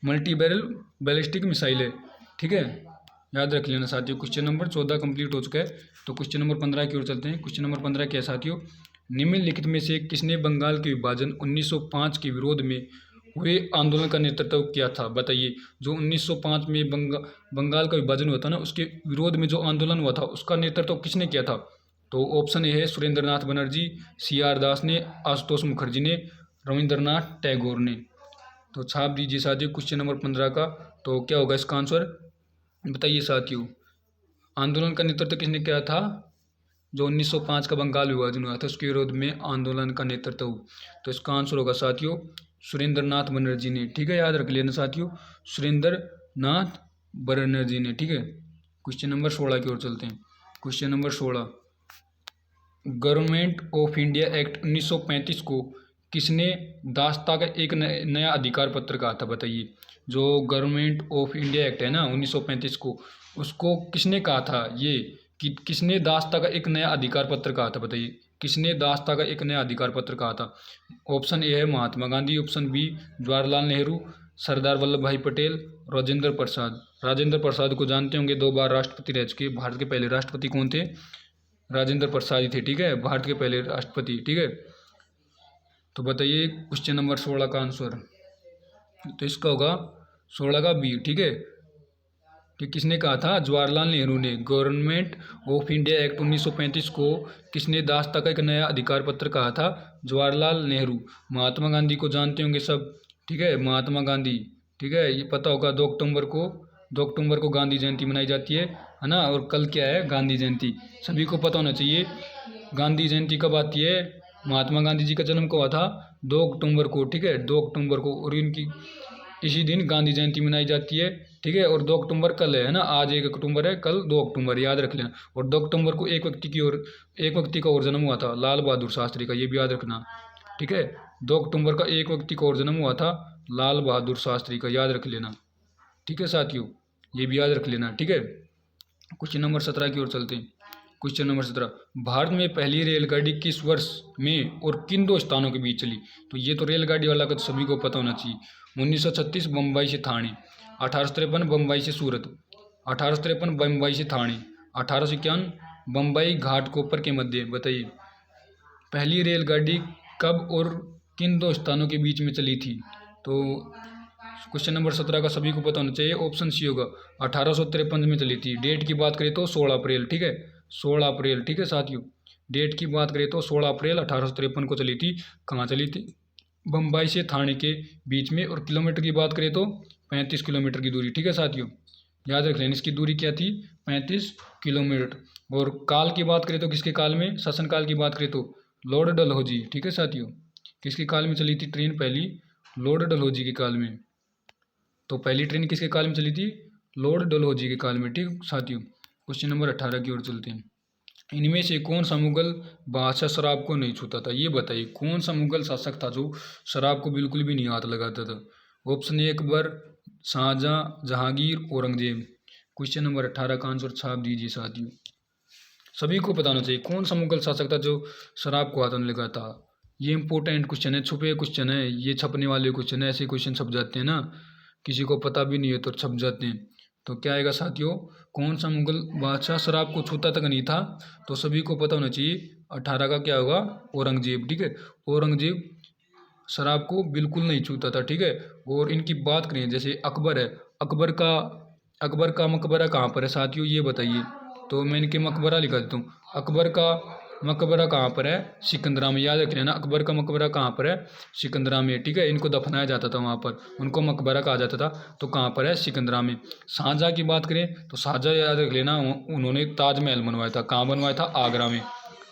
मल्टी बैरल बैलिस्टिक मिसाइल है, ठीक है, याद रख लेना साथियों। क्वेश्चन नंबर 14 कंप्लीट हो चुका है। तो क्वेश्चन नंबर 15 की ओर चलते हैं। क्वेश्चन नंबर 15 क्या है साथियों? निम्नलिखित में से किसने बंगाल के विभाजन 1905 के विरोध में हुए आंदोलन का नेतृत्व किया था? बताइए। जो 1905 में बंगाल का विभाजन हुआ था ना, उसके विरोध में जो आंदोलन हुआ था, उसका नेतृत्व किसने किया था? तो ऑप्शन ए है सुरेंद्रनाथ बनर्जी, CR दास ने, आशुतोष मुखर्जी ने, रविंद्रनाथ टैगोर ने। तो छाप दीजिए साथियों क्वेश्चन नंबर 15 का। तो क्या होगा इसका आंसर, बताइए साथियों। आंदोलन का नेतृत्व किसने किया था? जो 1905 का बंगाल विभाजन हुआ था उसके विरोध में आंदोलन का नेतृत्व। तो इसका आंसर होगा साथियों सुरेंद्रनाथ बनर्जी ने, ठीक है, याद रख लेना साथियों, सुरेंद्रनाथ बनर्जी ने, ठीक है। क्वेश्चन नंबर 16 की ओर चलते हैं। Question number 16, government of India act 1935 को किसने दासता का एक नया अधिकार पत्र कहा था? बताइए। जो गवर्नमेंट ऑफ इंडिया एक्ट है ना 1935 को, उसको किसने कहा था? ये कि किसने दासता का एक नया अधिकार पत्र कहा था? बताइए, किसने दासता का एक नया अधिकार पत्र कहा था? ऑप्शन ए है महात्मा गांधी, ऑप्शन बी जवाहरलाल नेहरू, सरदार वल्लभ भाई पटेल, राजेंद्र प्रसाद। राजेंद्र प्रसाद को जानते होंगे, 2 बार राष्ट्रपति रह चुके। भारत के पहले राष्ट्रपति कौन थे? राजेंद्र प्रसाद ही थे, ठीक है, भारत के पहले राष्ट्रपति, ठीक है। तो बताइए क्वेश्चन नंबर 16 का आंसर, तो इसका होगा 16 का बी, ठीक है। कि किसने कहा था? जवाहरलाल नेहरू ने। गवर्नमेंट ऑफ इंडिया एक्ट 1935 को किसने दासता का एक नया अधिकार पत्र कहा था? जवाहरलाल नेहरू। महात्मा गांधी को जानते होंगे सब, ठीक है, महात्मा गांधी, ठीक है, ये पता होगा। 2 अक्टूबर को गांधी जयंती मनाई जाती है ना। और कल क्या है? गांधी जयंती, सभी को पता होना चाहिए। गांधी जयंती कब आती है? महात्मा गांधी जी का जन्म कब हुआ था? 2 अक्टूबर को, ठीक है, 2 अक्टूबर को। और इनकी इसी दिन गांधी जयंती मनाई जाती है, ठीक है। और 2 अक्टूबर कल है ना, आज 1 अक्टूबर है, कल 2 अक्टूबर, याद रख लेना। और 2 अक्टूबर को एक व्यक्ति का और जन्म हुआ था, लाल बहादुर शास्त्री का, ये भी याद रखना, ठीक है। 2 अक्टूबर का एक व्यक्ति का और जन्म हुआ था, लाल बहादुर शास्त्री का, याद रख लेना, ठीक है साथियों, ये भी याद रख लेना, ठीक है। क्वेश्चन नंबर 17 की ओर चलते हैं। क्वेश्चन नंबर 17, भारत में पहली रेलगाड़ी किस वर्ष में और किन 2 स्थानों के बीच चली? तो ये तो रेलगाड़ी वाला का तो सभी को पता होना चाहिए। 1936 बम्बई से ठाणे, 1853 बम्बई से सूरत, 1853 बम्बई से ठाणे, 1851 बम्बई घाटकोपर के मध्य। बताइए पहली रेलगाड़ी कब और किन 2 स्थानों के बीच में चली थी? तो क्वेश्चन नंबर 17 का सभी को पता होना चाहिए, ऑप्शन सी होगा, 1853 में चली थी। डेट की बात करें तो 16 अप्रैल, ठीक है, 16 अप्रैल, ठीक है साथियों। डेट की बात करें तो 16 अप्रैल 1853 को चली थी। कहाँ चली थी? बम्बई से ठाणे के बीच में। और किलोमीटर की बात करें तो 35 किलोमीटर की दूरी, ठीक है साथियों, याद रख लेना, इसकी दूरी क्या थी? 35 किलोमीटर। और काल की बात करें तो किसके काल में? शासनकाल की बात करें तो लॉर्ड डलहौजी, ठीक है साथियों। किसके काल में चली थी ट्रेन पहली? लॉर्ड डलहौजी के काल में। तो पहली ट्रेन किसके काल में चली थी? लॉर्ड डलहौजी के काल में। ठीक साथियों, क्वेश्चन नंबर 18 की ओर चलते हैं। इनमें से कौन सा मुगल बादशाह शराब को नहीं छूता था? ये बताइए कौन सा मुगल शासक था जो शराब को बिल्कुल भी नहीं हाथ लगाता था? Option A Akbar, Shahjahan, Jahangir, Aurangzeb. Question number 18 का आंसर छाप दीजिए साथियों। सभी को पता होना चाहिए कौन सा मुगल शासक था जो शराब को हाथ नहीं लगाता। ये इंपॉर्टेंट क्वेश्चन है, छुपे क्वेश्चन है, ये छपने वाले क्वेश्चन है। ऐसे क्वेश्चन छप जाते हैं ना, किसी को पता भी नहीं है तो छप जाते हैं। तो क्या आएगा साथियों? कौन सा मुगल बादशाह शराब को छूता तक नहीं था? तो सभी को पता होना चाहिए 18 का क्या होगा? औरंगजेब। ठीक है, औरंगजेब शराब को बिल्कुल नहीं छूता था। ठीक है, और इनकी बात करें जैसे अकबर है, अकबर का मकबरा कहाँ पर है साथियों? ये बताइए। तो मैं इनके मकबरा लिखा देता हूँ। अकबर का मकबरा कहाँ पर है? सिकंदरा में। याद रख लेना, अकबर का मकबरा कहाँ पर है? सिकंदरा में। ठीक है, इनको दफनाया जाता था वहाँ पर, उनको मकबरा कहा जाता था। तो कहाँ पर है? सिकंदरा में। शाहजहाँ की बात करें तो शाहजहाँ याद रख लेना, उन्होंने ताजमहल बनवाया था। कहाँ बनवाया था? आगरा में।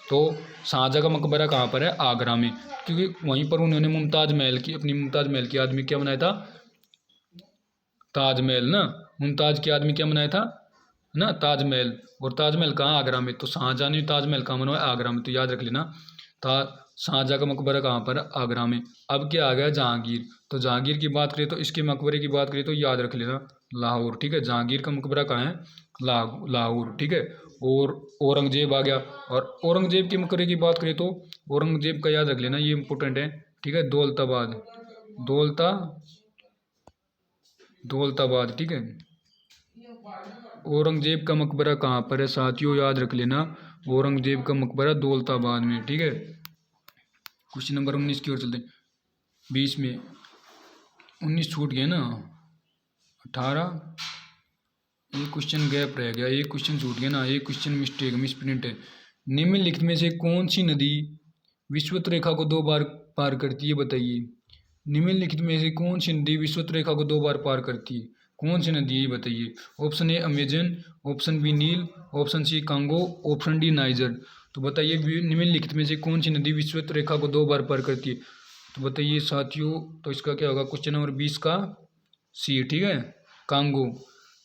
तो शाहजहाँ का मकबरा कहाँ पर है? आगरा में, क्योंकि वहीं पर उन्होंने अपनी मुमताज महल की आदमी क्या बनाया था? ताजमहल ना। मुमताज की आदमी क्या बनाया था ना? ताजमहल। और ताजमहल कहाँ? आगरा में। तो शाहजहाँ ने ताजमहल कहाँ बनवाया? आगरा में। तो याद रख लेना, शाहजहाँ का मकबरा कहाँ पर है? आगरा में। अब क्या आ गया? जहांगीर। तो जहांगीर की बात करें तो इसके मकबरे की बात करें तो याद रख लेना, लाहौर। ठीक है, जहांगीर का मकबरा कहाँ है? लाहौर। ठीक है, और औरंगजेब आ गया। और औरंगजेब के मकबरे की बात करें तो औरंगजेब का याद रख लेना, ये इंपॉर्टेंट है। ठीक है, दौलताबाद। ठीक है, औरंगजेब का मकबरा कहाँ पर है साथियों? याद रख लेना, औरंगजेब का मकबरा दौलताबाद में। ठीक है, क्वेश्चन नंबर 19 की ओर चलते हैं। 20 में 19 छूट गया ना, 18 एक क्वेश्चन गैप रह गया, एक क्वेश्चन छूट गया ना, एक क्वेश्चन मिसप्रिंट है। निम्नलिखित में से कौन सी नदी विषुवत रेखा को 2 बार पार करती है? बताइए, निम्नलिखित में से कौन सी नदी विषुवत रेखा को 2 बार पार करती है? कौन सी नदी है बताइए? Option A Amazon, option B Nile, option C Congo, option D Niger. तो बताइए निम्नलिखित में से कौन सी नदी विषुवत रेखा को 2 बार पार करती है? तो बताइए साथियों, तो इसका क्या होगा? क्वेश्चन नंबर 20 का सी। ठीक है, कांगो।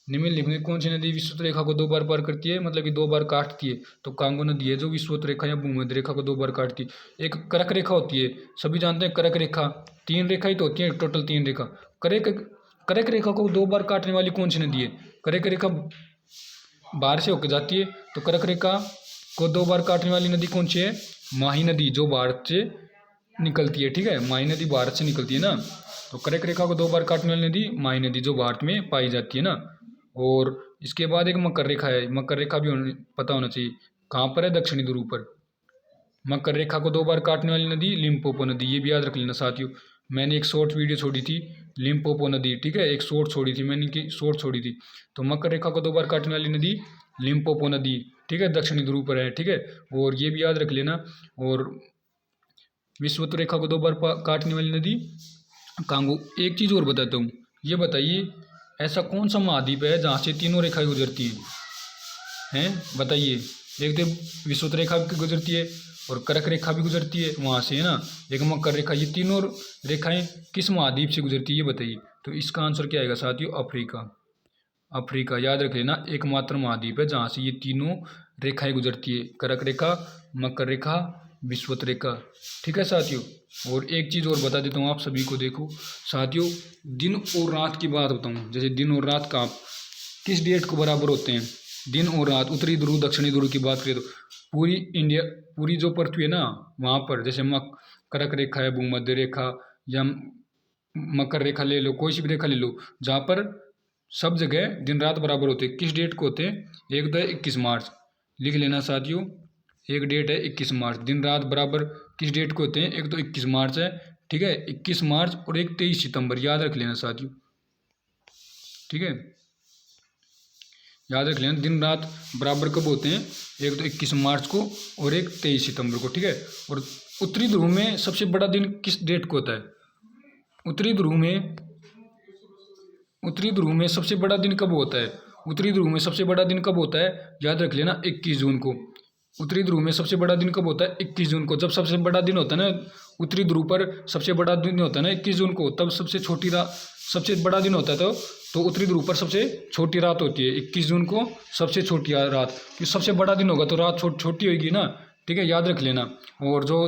निम्नलिखित में कौन सी नदी विषुवत रेखा को 2 बार पार करती है, मतलब कि 2 बार काटती है? तो कांगो नदी है जो विषुवत रेखा या भूमध्य रेखा को 2 बार काटती है। एक कर्क रेखा होती है, सभी जानते हैं कर्क रेखा। 3 रेखा ही तो होती है, टोटल 3 रेखा। कर्क रेखा को 2 बार काटने वाली कौन सी नदी है? कर्क रेखा बाहर से होकर जाती है, तो कर्क रेखा को 2 बार काटने वाली नदी कौन सी है? माही नदी, जो भारत से निकलती है। ठीक है, माही नदी भारत से निकलती है ना, तो कर्क रेखा को 2 बार काटने वाली नदी माही नदी, जो भारत में पाई जाती है ना। और इसके बाद एक मकर रेखा है, मकर रेखा भी पता होना चाहिए, कहाँ पर है? दक्षिणी ध्रुव पर। मकर रेखा को 2 बार काटने वाली नदी लिम्पोपो नदी, ये भी याद रख लेना साथियों। मैंने एक शॉर्ट वीडियो छोड़ी थी, लिम्पोपो नदी। ठीक है, एक शॉर्ट छोड़ी थी मैंने, की शॉर्ट छोड़ी थी। तो मकर रेखा को 2 बार काटने वाली नदी लिम्पोपो नदी। ठीक है, दक्षिणी ध्रुव पर है। ठीक है, और ये भी याद रख लेना। और विषुवत रेखा को 2 बार काटने वाली नदी कांगो। एक चीज़ और बताता हूँ, ये बताइए ऐसा कौन सा महाद्वीप है जहाँ से तीनों रेखाएं गुजरती हैं? बताइए, एक तो विषुवत रेखा भी गुजरती है और कर्क रेखा भी गुजरती है वहाँ से, है ना, एक मकर रेखा। ये तीनों रेखाएं किस महाद्वीप से गुजरती है ये बताइए? तो इसका आंसर क्या आएगा साथियों? अफ्रीका। अफ्रीका, याद रख लेना, एकमात्र महाद्वीप है जहाँ से ये तीनों रेखाएं गुजरती है, कर्क रेखा, मकर रेखा, विषुवत रेखा। ठीक है साथियों, और एक चीज़ और बता देता हूँ आप सभी को। देखो साथियों, दिन और रात की बात बताऊँ, जैसे दिन और रात का किस डेट को बराबर होते हैं? दिन और रात, उत्तरी ध्रुव दक्षिणी ध्रुव की बात करें तो पूरी जो पृथ्वी है ना, वहाँ पर जैसे कर्क रेखा है, भूमध्य रेखा या मकर रेखा ले लो, कोई सी भी रेखा ले लो, जहाँ पर सब जगह दिन रात बराबर होते हैं। किस डेट को होते हैं? एक तो है 21 मार्च, लिख लेना साथियों, एक डेट है 21 मार्च। दिन रात बराबर किस डेट को होते हैं? एक तो 21 मार्च है। ठीक है, 21 मार्च और एक 23 सितंबर, याद रख लेना साथियों। ठीक है, याद रख लेना, दिन रात बराबर कब होते हैं? एक तो 21 मार्च को और एक 23 सितंबर को। ठीक है, और उत्तरी ध्रुव में सबसे बड़ा दिन किस डेट को होता है? उत्तरी ध्रुव में सबसे बड़ा दिन कब होता है? उत्तरी ध्रुव में सबसे बड़ा दिन कब होता है? याद रख लेना, 21 जून को। उत्तरी ध्रुव में सबसे बड़ा दिन कब होता है? 21 जून को। जब सबसे बड़ा दिन होता है ना उत्तरी ध्रुव पर सबसे बड़ा दिन होता है ना 21 जून को, तब सबसे बड़ा दिन होता है तो उत्तरी ध्रुव पर सबसे छोटी रात होती है 21 जून को, सबसे छोटी रात, कि सबसे बड़ा दिन होगा तो रात छोटी होगी ना, ठीक है, याद रख लेना। और जो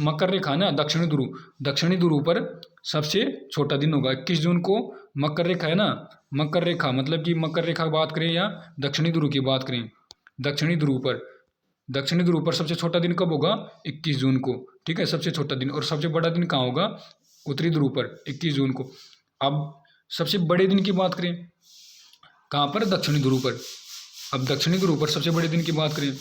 मकर रेखा है ना दक्षिणी ध्रुव पर सबसे छोटा दिन होगा 21 जून को। मकर रेखा है ना, मकर रेखा मतलब कि मकर रेखा की बात करें या दक्षिणी ध्रुव की बात करें, दक्षिणी ध्रुव पर सबसे छोटा दिन कब होगा 21 जून को, ठीक है, सबसे छोटा दिन। और सबसे बड़ा दिन कहाँ होगा उत्तरी ध्रुव पर 21 जून को। अब सबसे बड़े दिन की बात करें कहाँ पर, दक्षिणी ध्रुव पर। अब दक्षिणी ध्रुव पर सबसे बड़े दिन की बात करें,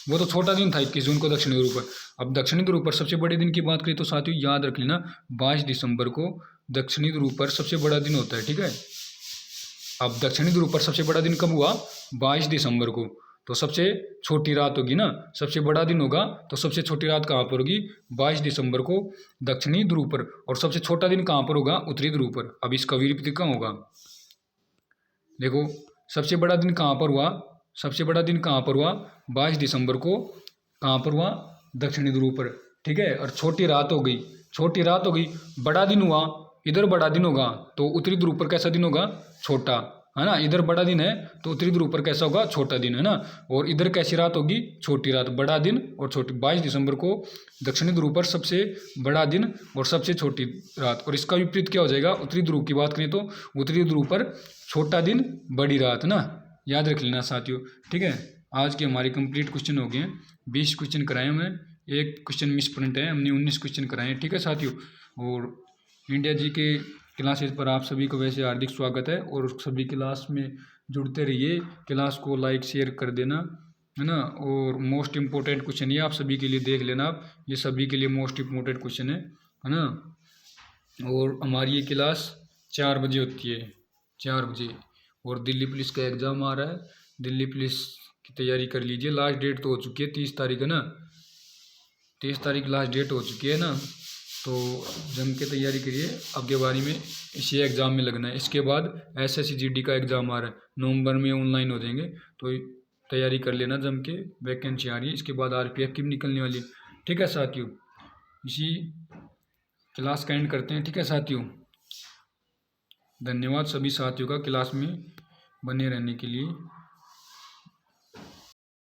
वो तो छोटा दिन था 21 जून को दक्षिणी ध्रुव पर। अब दक्षिणी ध्रुव पर सबसे बड़े दिन की बात करें तो साथियों याद रख लेना 22 दिसंबर को दक्षिणी ध्रुव पर सबसे बड़ा दिन होता है, ठीक है। अब दक्षिणी ध्रुव पर सबसे बड़ा दिन कब हुआ 22 दिसंबर को, तो सबसे छोटी रात होगी ना, सबसे बड़ा दिन होगा तो सबसे छोटी रात कहाँ पर होगी 22 दिसंबर को दक्षिणी ध्रुव पर। और सबसे छोटा दिन कहाँ पर होगा उत्तरी ध्रुव पर। अब इसका विपरीत कहाँ होगा, देखो सबसे बड़ा दिन कहाँ पर हुआ, सबसे बड़ा दिन कहाँ पर हुआ 22 दिसंबर को, कहाँ पर हुआ दक्षिणी ध्रुव पर, ठीक है। और छोटी रात हो गई, बड़ा दिन हुआ, इधर बड़ा दिन होगा तो उत्तरी ध्रुव पर कैसा दिन होगा छोटा, है ना, इधर बड़ा दिन है तो उत्तरी ध्रुव पर कैसा होगा छोटा दिन, है ना। और इधर कैसी रात होगी छोटी रात, बड़ा दिन और छोटी। 22 दिसंबर को दक्षिणी ध्रुव पर सबसे बड़ा दिन और सबसे छोटी रात। और इसका विपरीत क्या हो जाएगा, उत्तरी ध्रुव की बात करें तो उत्तरी ध्रुव पर छोटा दिन बड़ी रात ना, याद रख लेना साथियों, ठीक है। आज के हमारे कंप्लीट क्वेश्चन हो गए हैं, 20 क्वेश्चन कराए हमने, एक क्वेश्चन मिस प्रिंट है, हमने 19 क्वेश्चन कराए हैं, ठीक है साथियों। और इंडिया जी के क्लासेस पर आप सभी को वैसे हार्दिक स्वागत है, और सभी क्लास में जुड़ते रहिए, क्लास को लाइक शेयर कर देना, है ना। और मोस्ट इम्पोर्टेंट क्वेश्चन ये आप सभी के लिए देख लेना आप, ये सभी के लिए मोस्ट इम्पोर्टेंट क्वेश्चन है ना। और हमारी ये क्लास 4 बजे होती है, 4 बजे। और दिल्ली पुलिस का एग्ज़ाम आ रहा है, दिल्ली पुलिस की तैयारी कर लीजिए, लास्ट डेट तो हो चुकी है 30 तारीख, है ना, 30 तारीख लास्ट डेट हो चुकी है ना। तो जम के तैयारी करिए, अब के बारी में इसी एग्ज़ाम में लगना है। इसके बाद SSC GD का एग्ज़ाम आ रहा है, नवंबर में ऑनलाइन हो जाएंगे, तो तैयारी कर लेना जम के, वैकेंसी आ रही है। इसके बाद RPF की भी निकलने वाली है, ठीक है साथियों। इसी क्लास का एंड करते हैं, ठीक है साथियों। धन्यवाद सभी साथियों का क्लास में बने रहने के लिए।